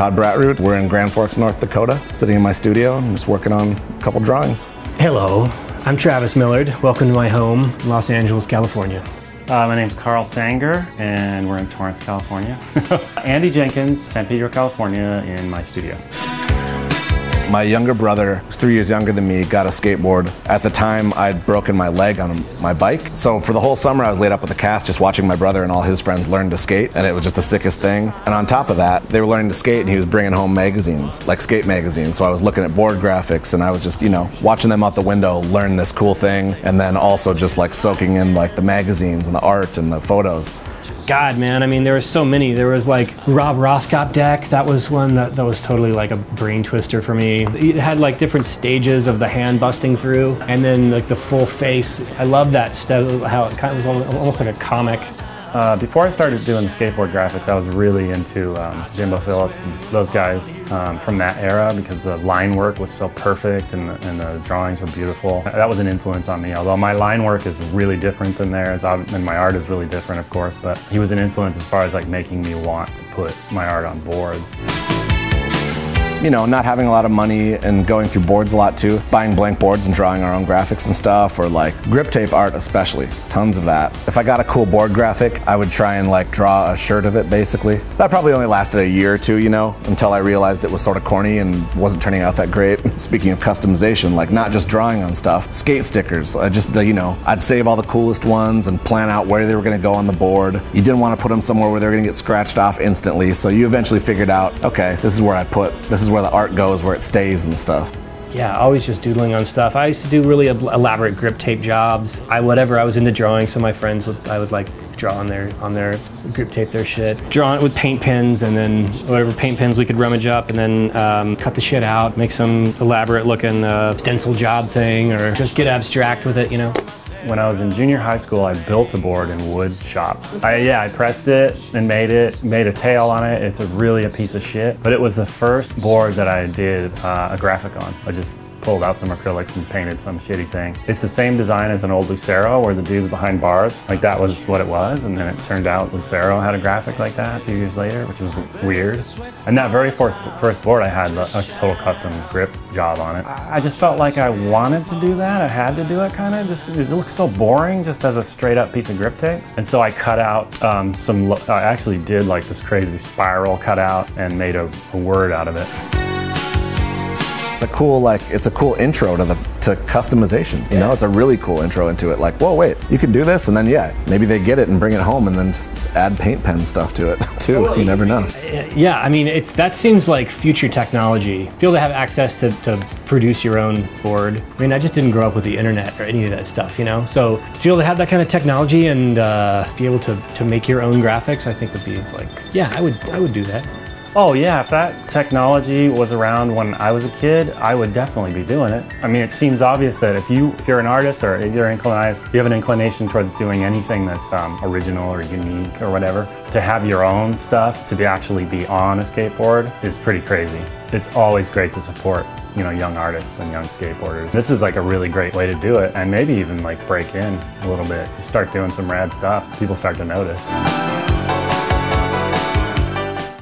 Todd Bratrud. We're in Grand Forks, North Dakota, sitting in my studio and just working on a couple drawings. Hello, I'm Travis Millard. Welcome to my home, Los Angeles, California. My name's Carl Sanger, and we're in Torrance, California. Andy Jenkins, San Pedro, California, in my studio. My younger brother, who's 3 years younger than me, got a skateboard. At the time, I'd broken my leg on my bike. So for the whole summer, I was laid up with a cast just watching my brother and all his friends learn to skate, and it was just the sickest thing. And on top of that, they were learning to skate, and he was bringing home magazines, like skate magazines. So I was looking at board graphics, and I was just, you know, watching them out the window learn this cool thing, and then also just like soaking in like the magazines and the art and the photos. God, man, I mean, there were so many. There was like Rob Roscop deck. That was one that was totally like a brain twister for me. It had like different stages of the hand busting through, and then like the full face. I love that stuff, how it kind of was almost like a comic. Before I started doing the skateboard graphics, I was really into Jimbo Phillips and those guys from that era, because the line work was so perfect and the drawings were beautiful. That was an influence on me, although my line work is really different than theirs, and my art is really different, of course, but he was an influence as far as like making me want to put my art on boards. You know, not having a lot of money and going through boards a lot too, buying blank boards and drawing our own graphics and stuff, or like grip tape art especially, tons of that. If I got a cool board graphic, I would try and like draw a shirt of it basically. That probably only lasted a year or two, you know, until I realized it was sort of corny and wasn't turning out that great. Speaking of customization, like not just drawing on stuff, skate stickers, you know, I'd save all the coolest ones and plan out where they were gonna go on the board. You didn't want to put them somewhere where they were gonna get scratched off instantly, so you eventually figured out, okay, this is where this is where the art goes, where it stays and stuff. Yeah, always just doodling on stuff. I used to do really elaborate grip tape jobs. I was into drawing, so my friends I would like draw on their grip tape their shit. Draw it with paint pens, and then whatever paint pens we could rummage up, and then cut the shit out, make some elaborate looking stencil job thing, or just get abstract with it, you know. When I was in junior high school, I built a board in wood shop. I pressed it and made a tail on it. It's really a piece of shit, but it was the first board that I did a graphic on. I just pulled out some acrylics and painted some shitty thing. It's the same design as an old Lucero where the dude's behind bars. Like that was what it was, and then it turned out Lucero had a graphic like that a few years later, which was weird. And that very first board, I had a total custom grip job on it. I just felt like I wanted to do that. I had to do it kind of, just it looks so boring just as a straight up piece of grip tape. And so I cut out I actually did like this crazy spiral cutout and made a word out of it. It's a cool intro to customization. You know, it's a really cool intro into it. Like, whoa, wait, you can do this, and then yeah, maybe they get it and bring it home, and then just add paint pen stuff to it too. You never know. Yeah, I mean, that seems like future technology. To be able to have access to produce your own board. I mean, I just didn't grow up with the internet or any of that stuff, you know. So to be able to have that kind of technology and be able to make your own graphics, I think would be like, yeah, I would do that. Oh yeah, if that technology was around when I was a kid, I would definitely be doing it. I mean, it seems obvious that if you're an artist or you have an inclination towards doing anything that's original or unique or whatever, to have your own stuff, to actually be on a skateboard is pretty crazy. It's always great to support, you know, young artists and young skateboarders. This is like a really great way to do it, and maybe even like break in a little bit. You start doing some rad stuff, people start to notice.